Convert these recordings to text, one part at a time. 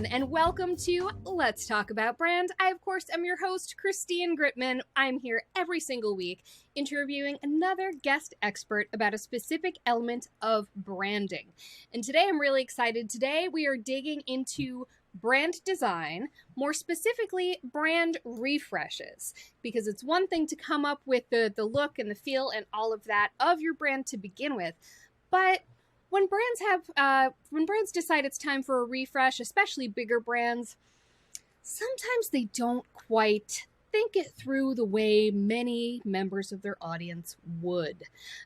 everyone, and welcome to Let's Talk About Brand. I, of course, am your host, Christine Gritman. I'm here every single week interviewing another guest expert about a specific element of branding. And today I'm really excited. Today we are digging into brand design, more specifically brand refreshes, because it's one thing to come up with the look and the feel and all of that of your brand to begin with, but when brands decide it's time for a refresh, especially bigger brands, sometimes they don't quite think it through the way many members of their audience would.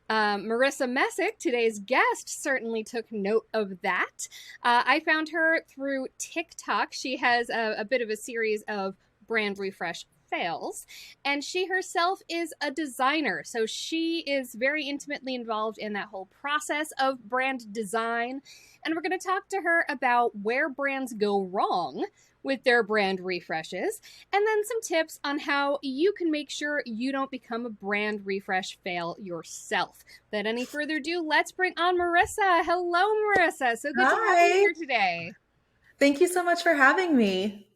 Marisa Messick, today's guest, certainly took note of that. I found her through TikTok. She has a bit of a series of brand refresh fails, and she herself is a designer, so she is very intimately involved in that whole process of brand design. And we're going to talk to her about where brands go wrong with their brand refreshes, and then some tips on how you can make sure you don't become a brand refresh fail yourself. Without any further ado, let's bring on Marisa. Hello, Marisa. So good to have you here today. Thank you so much for having me.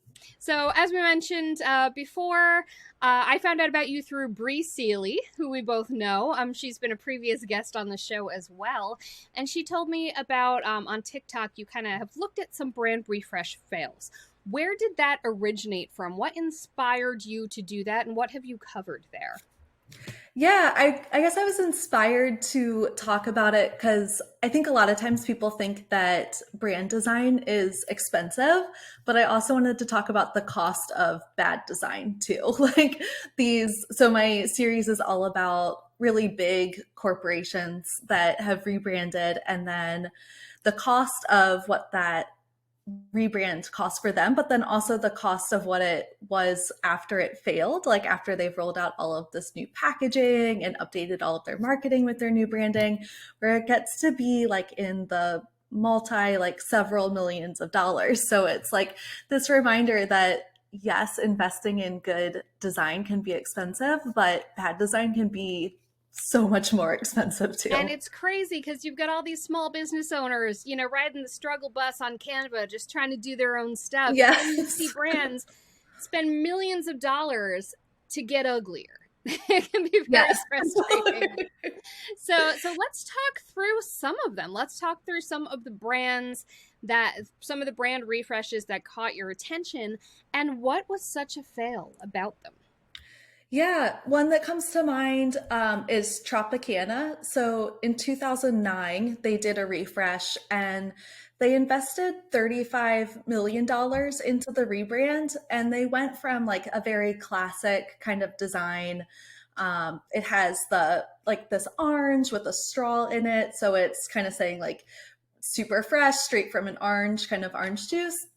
So as we mentioned before, I found out about you through Bree Seeley, who we both know. She's been a previous guest on the show as well. And she told me about on TikTok, you kind of have looked at some brand refresh fails. Where did that originate from? What inspired you to do that? And what have you covered there? Yeah, I guess I was inspired to talk about it because I think a lot of times people think that brand design is expensive, but I also wanted to talk about the cost of bad design too. So my series is all about really big corporations that have rebranded, and then the cost of what that rebrand cost for them, but then also the cost of what it was after it failed, like after they've rolled out all of this new packaging and updated all of their marketing with their new branding, where it gets to be like in the several millions of dollars. So it's like this reminder that yes, investing in good design can be expensive, but bad design can be so much more expensive too. And it's crazy because you've got all these small business owners, riding the struggle bus on Canva, just trying to do their own stuff. Yes. And you see brands spend millions of dollars to get uglier. It can be very frustrating. So let's talk through some of them. Let's talk through some of the brand refreshes that caught your attention, and what was such a fail about them. Yeah, one that comes to mind is Tropicana. So in 2009, they did a refresh and they invested $35 million into the rebrand. And they went from like a very classic kind of design. It has this orange with a straw in it. So it's kind of saying like super fresh, straight from an orange, kind of orange juice.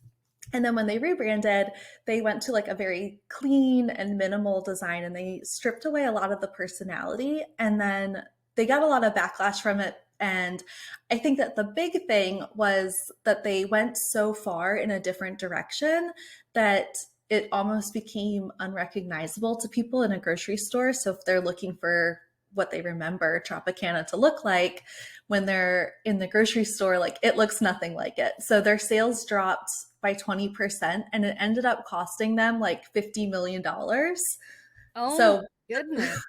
And then when they rebranded, they went to like a very clean and minimal design, and they stripped away a lot of the personality, and then they got a lot of backlash from it. And I think that the big thing was that they went so far in a different direction that it almost became unrecognizable to people in a grocery store. So if they're looking for what they remember Tropicana to look like when they're in the grocery store, like it looks nothing like it. So their sales dropped by 20%, and it ended up costing them like $50 million. Oh, goodness.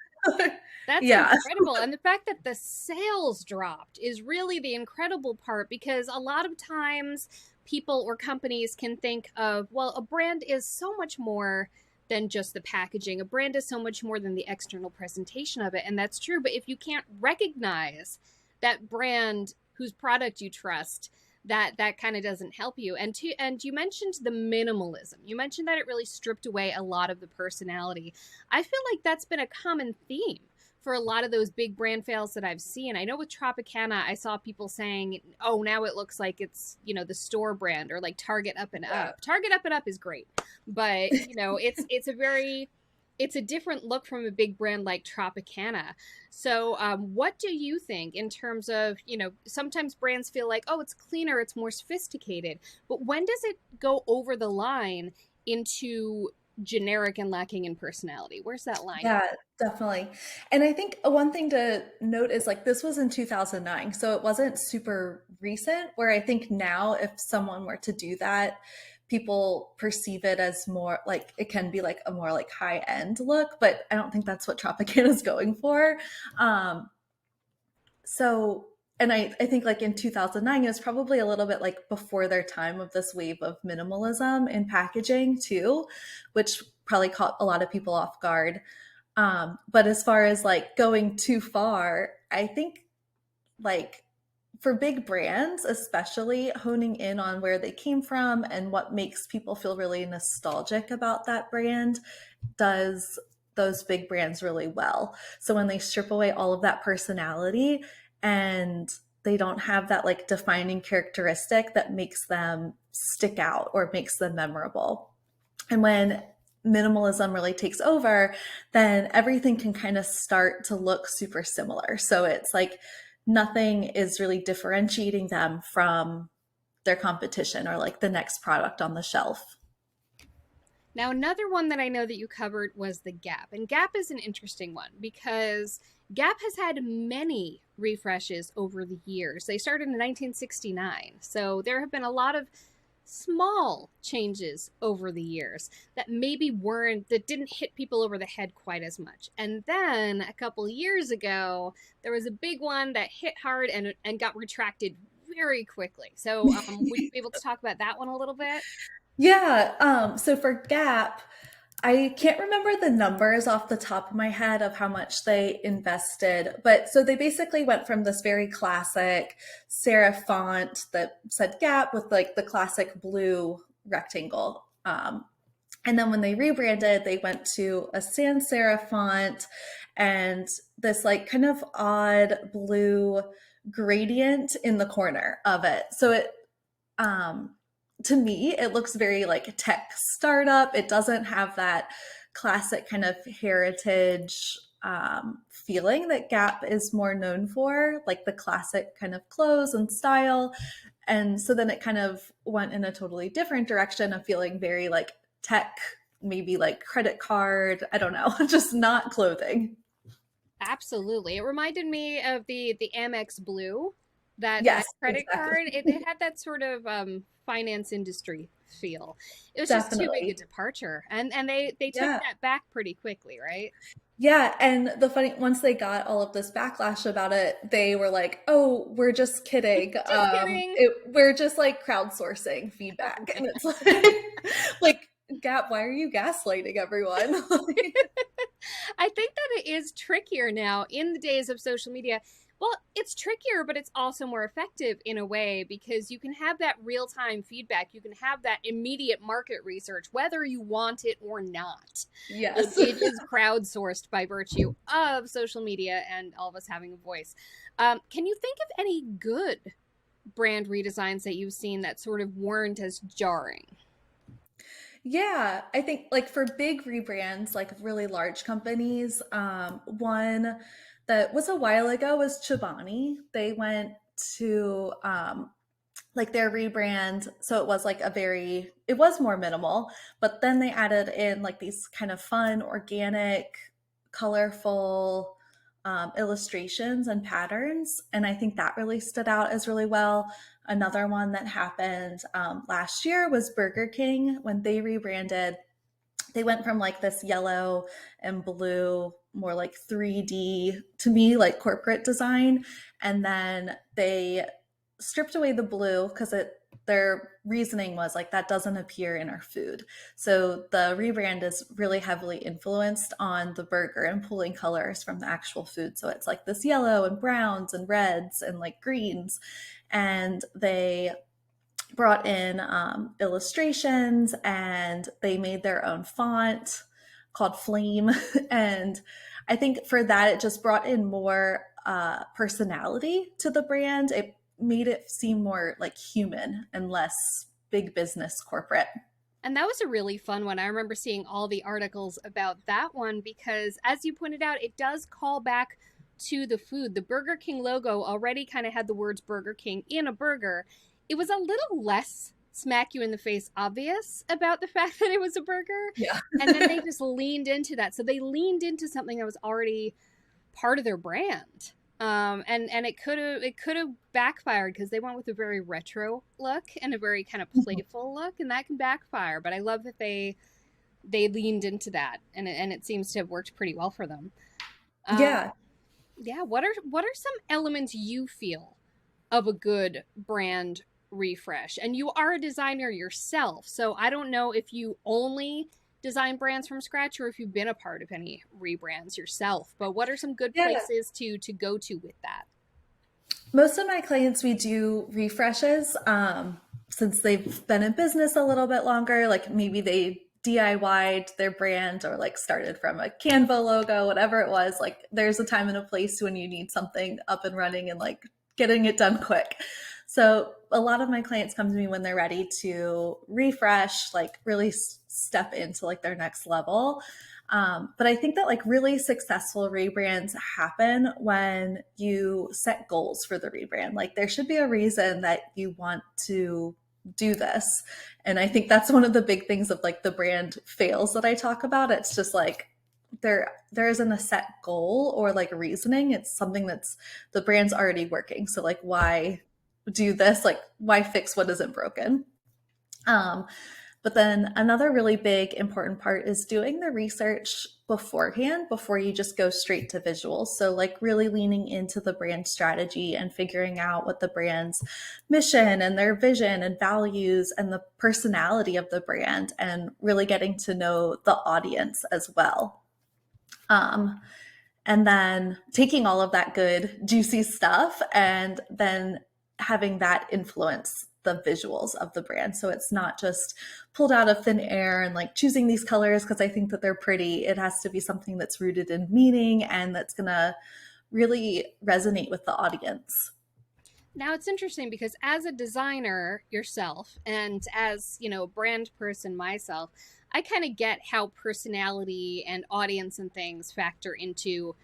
That's incredible. And the fact that the sales dropped is really the incredible part, because a lot of times people or companies can think of, well, a brand is so much more than just the packaging. A brand is so much more than the external presentation of it. And that's true. But if you can't recognize that brand whose product you trust, that kind of doesn't help you. And you mentioned the minimalism. You mentioned that it really stripped away a lot of the personality. I feel like that's been a common theme for a lot of those big brand fails that I've seen. I know with Tropicana, I saw people saying, oh, now it looks like it's, the store brand, or like Target Up and Up. Target Up and Up is great, but it's a different look from a big brand like Tropicana. So what do you think in terms of, sometimes brands feel like, oh, it's cleaner, it's more sophisticated, but when does it go over the line into generic and lacking in personality? Where's that line? Yeah, definitely. And I think one thing to note is like this was in 2009, so it wasn't super recent, where I think now if someone were to do that, people perceive it as more like it can be like a more like high end look, but I don't think that's what Tropicana is going for. Um, so, and I think like in 2009, it was probably a little bit like before their time of this wave of minimalism in packaging too, which probably caught a lot of people off guard. But as far as like going too far, I think like for big brands, especially honing in on where they came from and what makes people feel really nostalgic about that brand does those big brands really well. So when they strip away all of that personality and they don't have that like defining characteristic that makes them stick out or makes them memorable. And when minimalism really takes over, then everything can kind of start to look super similar. So it's like nothing is really differentiating them from their competition or like the next product on the shelf. Now, another one that I know that you covered was the Gap. And Gap is an interesting one because Gap has had many refreshes over the years. They started in 1969. So there have been a lot of small changes over the years that maybe that didn't hit people over the head quite as much. And then a couple years ago, there was a big one that hit hard and got retracted very quickly. So would you be able to talk about that one a little bit? Yeah. So for Gap, I can't remember the numbers off the top of my head of how much they invested, but so they basically went from this very classic serif font that said Gap with like the classic blue rectangle. And then when they rebranded, they went to a sans serif font and this like kind of odd blue gradient in the corner of it. So it, to me, it looks very like tech startup. It doesn't have that classic kind of heritage feeling that Gap is more known for, like the classic kind of clothes and style. And so then it kind of went in a totally different direction of feeling very like tech, maybe like credit card. I don't know, just not clothing. Absolutely. It reminded me of the Amex Blue, that Yes, credit exactly. card. It had that sort of finance industry feel. It was just too big a Definitely. departure. And they took Yeah. that back pretty quickly, right? Yeah, and the funny once they got all of this backlash about it, they were like, "Oh, we're just kidding. Just kidding. We're just like crowdsourcing feedback." And it's like, like Gap, why are you gaslighting everyone? I think that it is trickier now in the days of social media. Well, it's trickier, but it's also more effective in a way because you can have that real time feedback. You can have that immediate market research, whether you want it or not. Yes. It is crowdsourced by virtue of social media and all of us having a voice. Can you think of any good brand redesigns that you've seen that sort of weren't as jarring? Yeah, I think like for big rebrands, like really large companies, one that was a while ago was Chobani. They went to like their rebrand, so it was like it was more minimal, but then they added in like these kind of fun, organic, colorful illustrations and patterns, and I think that really stood out as really well. Another one that happened last year was Burger King. When they rebranded, they went from like this yellow and blue, more like 3D to me, like corporate design. And then they stripped away the blue because their reasoning was like that doesn't appear in our food. So the rebrand is really heavily influenced on the burger and pulling colors from the actual food. So it's like this yellow and browns and reds and like greens. And they brought in illustrations and they made their own font called Flame. And I think for that, it just brought in more personality to the brand. It made it seem more like human and less big business corporate. And that was a really fun one. I remember seeing all the articles about that one because, as you pointed out, it does call back to the food. The Burger King logo already kind of had the words Burger King in a burger. It was a little less smack you in the face obvious about the fact that it was a burger. Yeah. And then they just leaned into that. So they leaned into something that was already part of their brand. And it could have backfired because they went with a very retro look and a very kind of playful look, and that can backfire. But I love that they leaned into that, and it seems to have worked pretty well for them. Um, Yeah. yeah, what are some elements you feel of a good brand refresh? And you are a designer yourself, so I don't know if you only design brands from scratch or if you've been a part of any rebrands yourself. But what are some good Yeah. places to go to with that? Most of my clients, we do refreshes since they've been in business a little bit longer. Like maybe they DIY'd their brand or like started from a Canva logo, whatever it was. Like there's a time and a place when you need something up and running and like getting it done quick. So a lot of my clients come to me when they're ready to refresh, like really step into like their next level. But I think that like really successful rebrands happen when you set goals for the rebrand. Like there should be a reason that you want to do this. And I think that's one of the big things of like the brand fails that I talk about. It's just like there isn't a set goal or like reasoning. It's something that's the brand's already working. So like why do this? Like why fix what isn't broken? Um, but then another really big important part is doing the research beforehand before you just go straight to visuals. So, like, really leaning into the brand strategy and figuring out what the brand's mission and their vision and values and the personality of the brand, and really getting to know the audience as well. Um, and then taking all of that good, juicy stuff and then having that influence the visuals of the brand. So it's not just pulled out of thin air and like choosing these colors because I think that they're pretty. It has to be something that's rooted in meaning and that's going to really resonate with the audience. Now it's interesting because as a designer yourself and as, a brand person myself, I kind of get how personality and audience and things factor into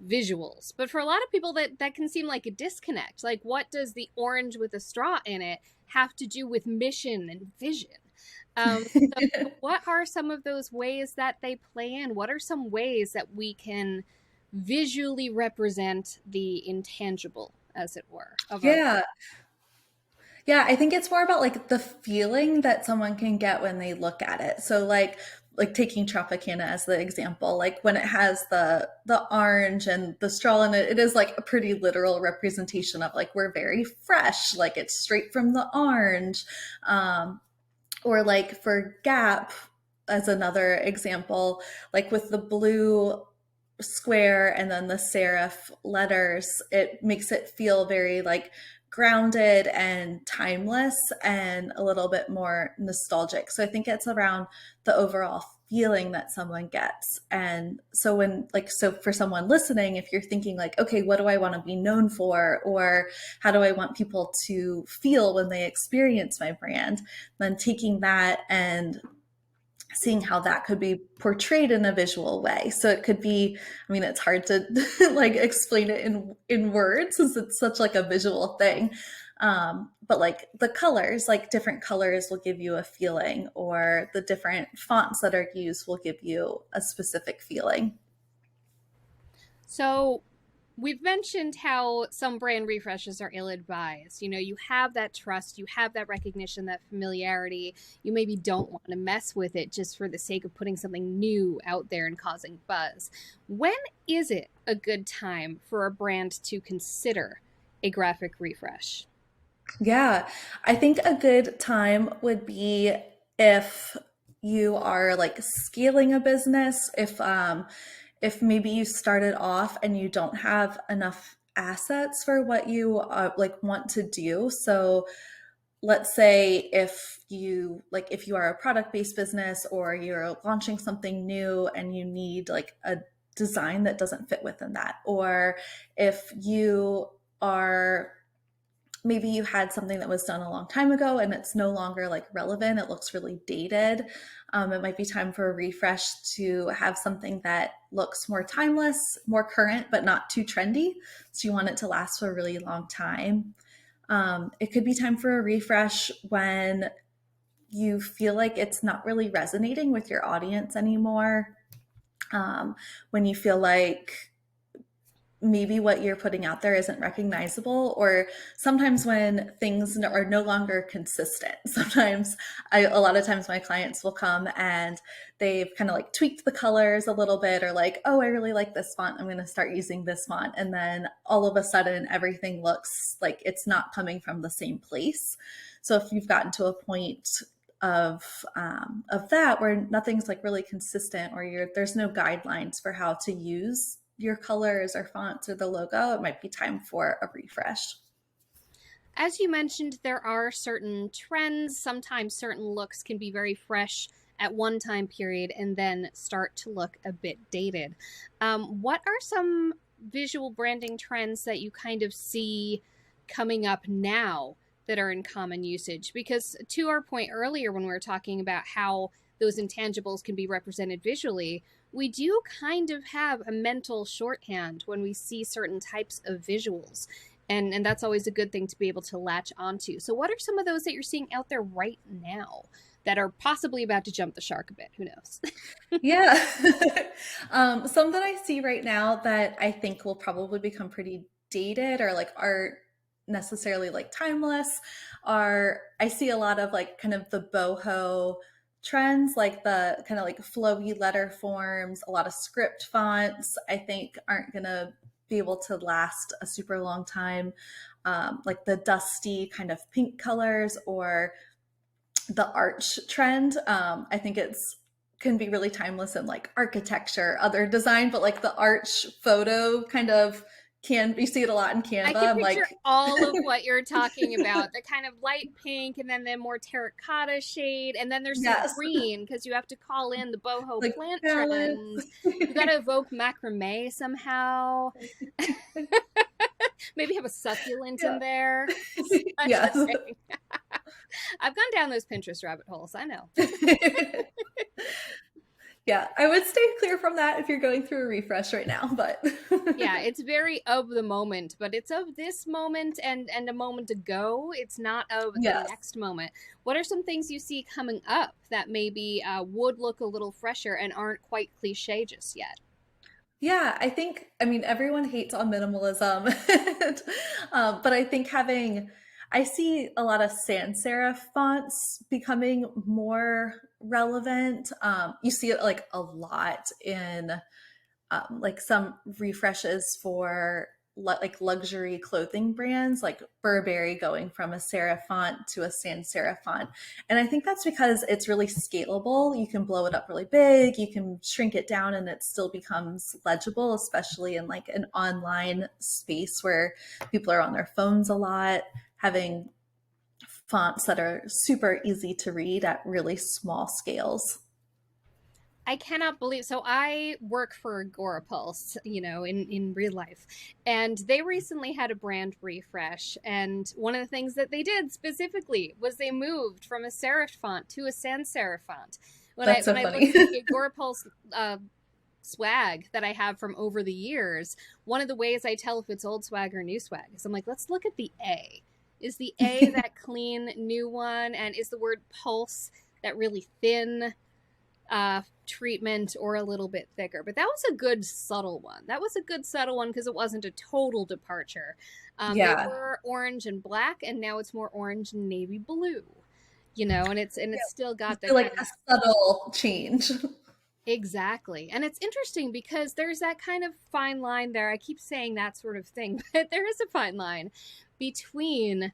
visuals. But for a lot of people that can seem like a disconnect. Like what does the orange with a straw in it have to do with mission and vision? So what are some of those ways that they play in? What are some ways that we can visually represent the intangible, as it were, of our Yeah. Yeah, I think it's more about like the feeling that someone can get when they look at it. So like taking Tropicana as the example, like when it has the orange and the straw in it, it is like a pretty literal representation of like we're very fresh, like it's straight from the orange. Or like for Gap as another example, like with the blue square and then the serif letters, it makes it feel very like grounded and timeless and a little bit more nostalgic. So I think it's around the overall feeling that someone gets. And so so for someone listening, if you're thinking like, okay, what do I want to be known for? Or how do I want people to feel when they experience my brand? Then taking that and seeing how that could be portrayed in a visual way. So it could be, I mean, it's hard to like explain it in words since it's such like a visual thing. But like the colors, like different colors will give you a feeling, or the different fonts that are used will give you a specific feeling. So we've mentioned how some brand refreshes are ill-advised. You have that trust, you have that recognition, that familiarity. You maybe don't want to mess with it just for the sake of putting something new out there and causing buzz. When is it a good time for a brand to consider a graphic refresh? Yeah, I think a good time would be if you are like scaling a business, if maybe you started off and you don't have enough assets for what you like want to do. So let's say if you are a product-based business or you're launching something new and you need like a design that doesn't fit within that, or if you are maybe you had something that was done a long time ago and it's no longer like relevant, it looks really dated. It might be time for a refresh to have something that looks more timeless, more current, but not too trendy. So you want it to last for a really long time. It could be time for a refresh when you feel like it's not really resonating with your audience anymore. When you feel like maybe what you're putting out there isn't recognizable, or sometimes when things are no longer consistent. Sometimes a lot of times my clients will come and they've kind of like tweaked the colors a little bit, or like, oh, I really like this font, I'm going to start using this font. And then all of a sudden everything looks like it's not coming from the same place. So if you've gotten to a point of that where nothing's like really consistent, or there's no guidelines for how to use your colors or fonts or the logo, it might be time for a refresh. As you mentioned, there are certain trends. Sometimes certain looks can be very fresh at one time period and then start to look a bit dated. What are some visual branding trends that you kind of see coming up now that are in common usage? Because to our point earlier, when we were talking about how those intangibles can be represented visually, we do kind of have a mental shorthand when we see certain types of visuals. And that's always a good thing to be able to latch onto. So what are some of those that you're seeing out there right now that are possibly about to jump the shark a bit? Who knows? Yeah. Some that I see right now that I think will probably become pretty dated, or like aren't necessarily like timeless, are, I see a lot of like kind of the boho trends, like the kind of like flowy letter forms, a lot of script fonts, I think aren't gonna be able to last a super long time. Like the dusty kind of pink colors, or the arch trend. I think it's can be really timeless in like architecture, other design, but like the arch photo kind of can, you see it a lot in Canva. I can I'm picture like, all of what you're talking about. The kind of light pink, and then the more terracotta shade, and then there's some yes, green because you have to call in the boho like plant palettes. trend. You got to evoke macrame somehow. Maybe have a succulent in Yeah. there. Such Yes. a thing. I've gone down those Pinterest rabbit holes. I know. Yeah, I would stay clear from that if you're going through a refresh right now, but Yeah, it's very of the moment, but it's of this moment and a moment ago. It's not of the yes. next moment. What are some things you see coming up that maybe would look a little fresher and aren't quite cliche just yet? Yeah, I think, I mean, everyone hates on minimalism, and, but I think I see a lot of sans serif fonts becoming more relevant. You see it like a lot in like some refreshes for like luxury clothing brands, like Burberry going from a serif font to a sans serif font. And I think that's because it's really scalable. You can blow it up really big, you can shrink it down, and it still becomes legible, especially in like an online space where people are on their phones a lot. Having fonts that are super easy to read at really small scales. I cannot believe. So I work for Agorapulse, in real life, and they recently had a brand refresh. And one of the things that they did specifically was they moved from a serif font to a sans serif font. When I That's so when I look funny. at the Agorapulse swag that I have from over the years, one of the ways I tell if it's old swag or new swag is I'm like, let's look at the A. Is the A that clean new one, and is the word pulse that really thin treatment, or a little bit thicker? But that was a good subtle one. That was a good subtle one because it wasn't a total departure. They Yeah. were orange and black, and now it's more orange and navy blue. And it's still I got the feel kind like of a subtle change. exactly. And it's interesting because there's that kind of fine line there. I keep saying that sort of thing, but there is a fine line between,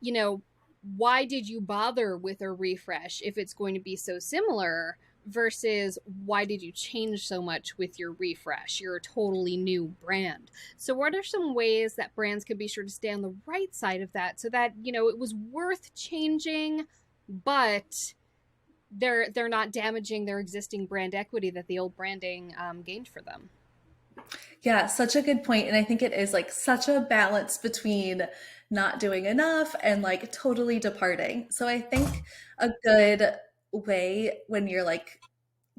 you know, why did you bother with a refresh if it's going to be so similar, versus why did you change so much with your refresh? You're a totally new brand. So what are some ways that brands could be sure to stay on the right side of that, so that, it was worth changing, but they're not damaging their existing brand equity that the old branding gained for them? Yeah, such a good point. And I think it is like such a balance between not doing enough and like totally departing. So I think a good way when you're like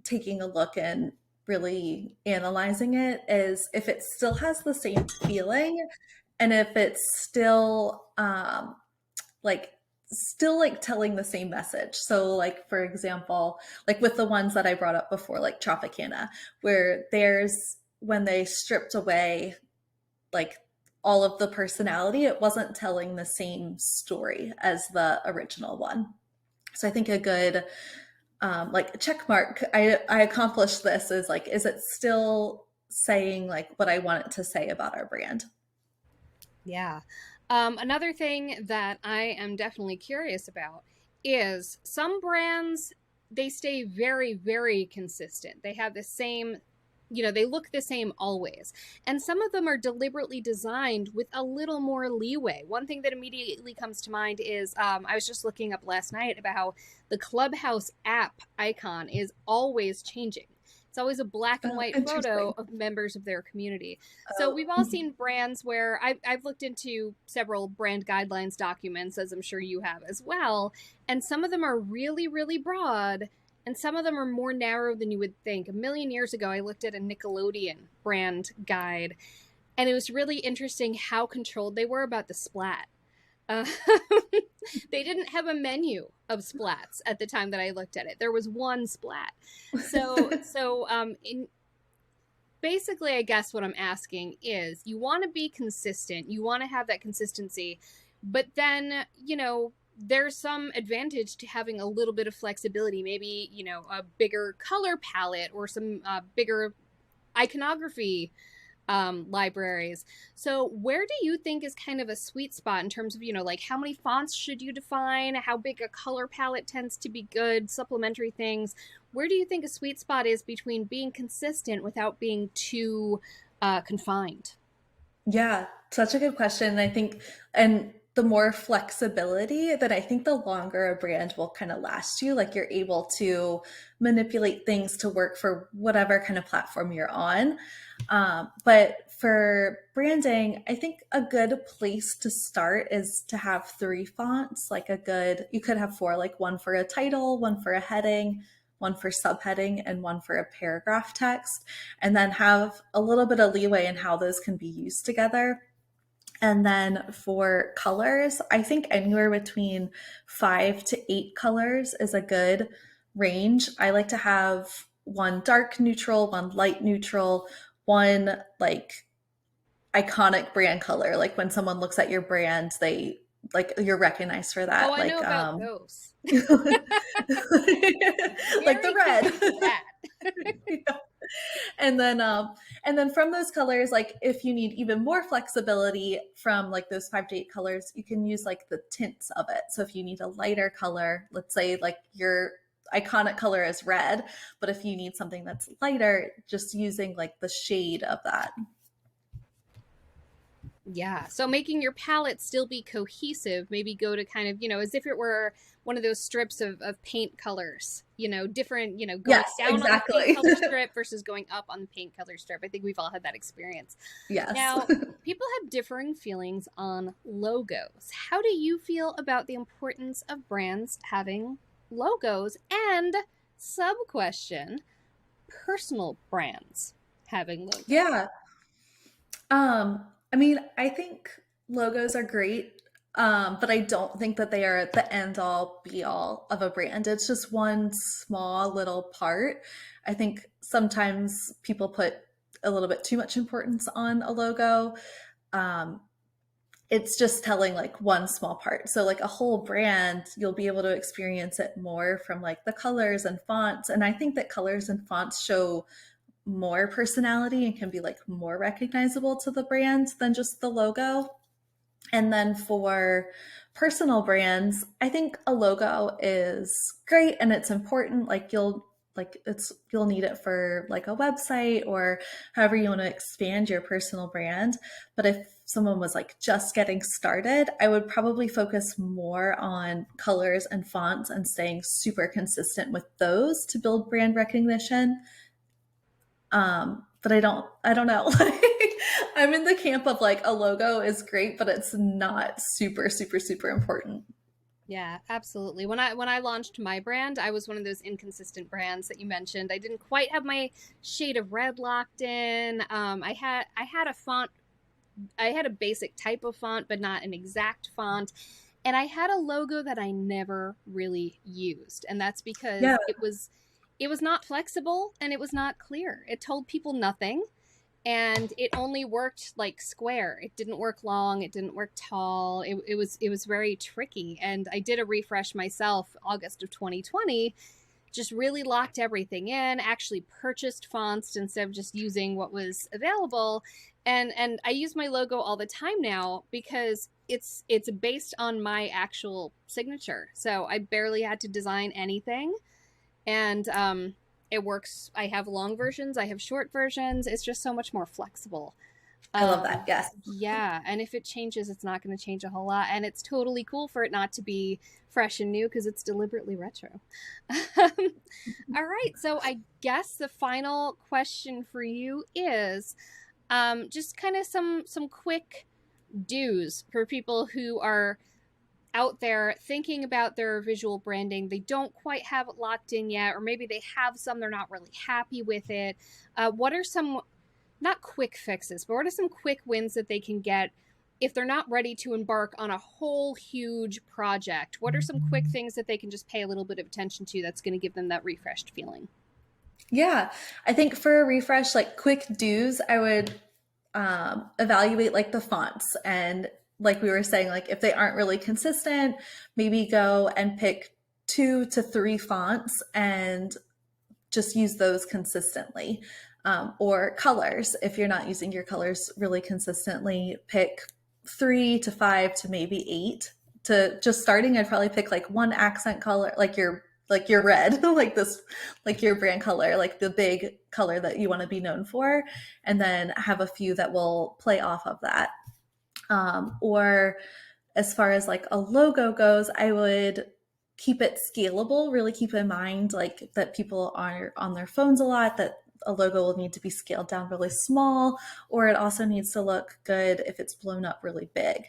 taking a look and really analyzing it is if it still has the same feeling, and if it's like still like telling the same message. So like for example, like with the ones that I brought up before, like Tropicana, where there's when they stripped away like all of the personality, it wasn't telling the same story as the original one. So I think a good like check mark, I accomplished this, is like, is it still saying like what I want it to say about our brand? Yeah. Another thing that I am definitely curious about is some brands, they stay very, very consistent. They have the same, they look the same always. And some of them are deliberately designed with a little more leeway. One thing that immediately comes to mind is I was just looking up last night about how the Clubhouse app icon is always changing. It's always a black and white photo Interesting. of members of their community. So we've all seen brands where I've looked into several brand guidelines documents, as I'm sure you have as well. And some of them are really, really broad, and some of them are more narrow than you would think. A million years ago, I looked at a Nickelodeon brand guide, and it was really interesting how controlled they were about the splat. Uh, they didn't have a menu of splats at the time that I looked at it. There was one splat. Basically, I guess what I'm asking is, you want to be consistent, you want to have that consistency, but then, there's some advantage to having a little bit of flexibility, maybe, a bigger color palette or some bigger iconography libraries. So where do you think is kind of a sweet spot in terms of, like how many fonts should you define? How big a color palette tends to be good? Supplementary things. Where do you think a sweet spot is between being consistent without being too confined? Yeah, such a good question. I think, and the more flexibility, that I think the longer a brand will kind of last you. Like you're able to manipulate things to work for whatever kind of platform you're on. But for branding, I think a good place to start is to have three fonts. Like you could have four, like one for a title, one for a heading, one for subheading, and one for a paragraph text, and then have a little bit of leeway in how those can be used together. And then for colors, I think anywhere between 5 to 8 colors is a good range. I like to have one dark neutral, one light neutral, one like iconic brand color. Like when someone looks at your brand, they like, you're recognized for Oh, that. I know about those. Like the Very red. quick to that. Yeah. And then from those colors, like if you need even more flexibility from like those 5 to 8 colors, you can use like the tints of it. So if you need a lighter color, let's say like your iconic color is red, but if you need something that's lighter, just using like the shade of that. Yeah. So making your palette still be cohesive, maybe go to kind of, as if it were one of those strips of paint colors, different, going Yes, down on the paint exactly. color strip versus going up on the paint color strip. I think we've all had that experience. Yes. Now, people have differing feelings on logos. How do you feel about the importance of brands having logos? And sub question, personal brands having logos? Yeah. I mean, I think logos are great, but I don't think that they are the end all be all of a brand. It's just one small little part. I think sometimes people put a little bit too much importance on a logo. Um, it's just telling like one small part. So like a whole brand, you'll be able to experience it more from like the colors and fonts. And I think that colors and fonts show more personality and can be like more recognizable to the brand than just the logo. And then for personal brands, I think a logo is great and it's important. You'll need it for like a website or however you want to expand your personal brand. But if someone was like just getting started, I would probably focus more on colors and fonts and staying super consistent with those to build brand recognition. But I don't know. I'm in the camp of like a logo is great, but it's not super, super, super important. Yeah, absolutely. When I launched my brand, I was one of those inconsistent brands that you mentioned. I didn't quite have my shade of red locked in. I had a font, I had a basic type of font, but not an exact font. And I had a logo that I never really used. And that's because Yeah. it was not flexible and it was not clear. It told people nothing. and it only worked like square. It didn't work long. It didn't work tall. It was very tricky. And I did a refresh myself August of 2020, just really locked everything in, actually purchased fonts instead of just using what was available. And I use my logo all the time now because it's based on my actual signature. So I barely had to design anything. And it works. I have long versions, I have short versions. It's just so much more flexible. I love that. Yes. Yeah. And if it changes, it's not going to change a whole lot. And it's totally cool for it not to be fresh and new because it's deliberately retro. All right. So I guess the final question for you is just kind of some quick do's for people who are out there thinking about their visual branding. They don't quite have it locked in yet, or maybe they have some, they're not really happy with it. What are some, not quick fixes, but what are some quick wins that they can get if they're not ready to embark on a whole huge project? What are some quick things that they can just pay a little bit of attention to that's going to give them that refreshed feeling? Yeah, I think for a refresh, like quick do's, I would evaluate like the fonts, and like we were saying, like if they aren't really consistent, maybe go and pick 2 to 3 fonts and just use those consistently. Or colors, if you're not using your colors really consistently, pick 3 to 5 to maybe 8. To just starting, I'd probably pick like one accent color, like your red, like your brand color, like the big color that you want to be known for, and then have a few that will play off of that. Or as far as like a logo goes, I would keep it scalable, really keep in mind like that people are on their phones a lot, that a logo will need to be scaled down really small, or it also needs to look good if it's blown up really big.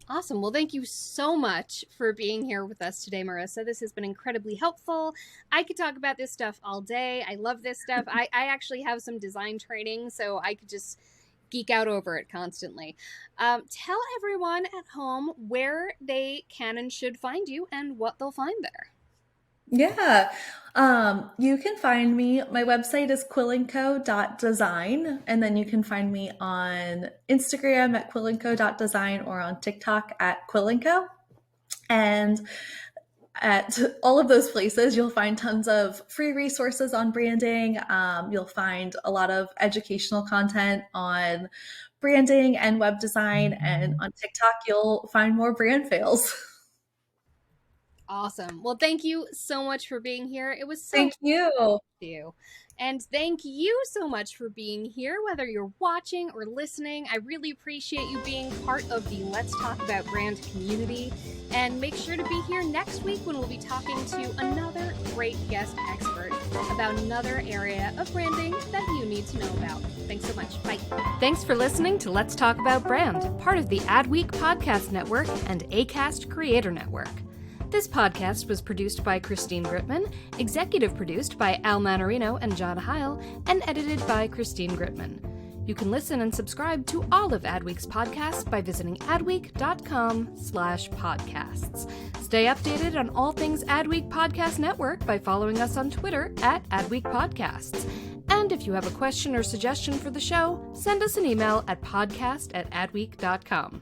Awesome. Well, thank you so much for being here with us today, Marisa. This has been incredibly helpful. I could talk about this stuff all day. I love this stuff. I actually have some design training, so I could just geek out over it constantly. Tell everyone at home where they can and should find you and what they'll find there. Yeah. You can find me. My website is quillandco.design, and then you can find me on Instagram at quillandco.design or on TikTok at quillandco. And at all of those places, you'll find tons of free resources on branding. You'll find a lot of educational content on branding and web design. And on TikTok, you'll find more brand fails. Awesome. Well, thank you so much for being here. It was so Thank you. you. And thank you so much for being here, whether you're watching or listening. I really appreciate you being part of the Let's Talk About Brand community. And make sure to be here next week when we'll be talking to another great guest expert about another area of branding that you need to know about. Thanks so much. Bye. Thanks for listening to Let's Talk About Brand, part of the Adweek Podcast Network and Acast Creator Network. This podcast was produced by Christine Gritman, executive produced by Al Manarino and John Heil, and edited by Christine Gritman. You can listen and subscribe to all of Adweek's podcasts by visiting adweek.com/podcasts. Stay updated on all things Adweek Podcast Network by following us on Twitter at Adweek Podcasts. And if you have a question or suggestion for the show, send us an email at podcast@adweek.com.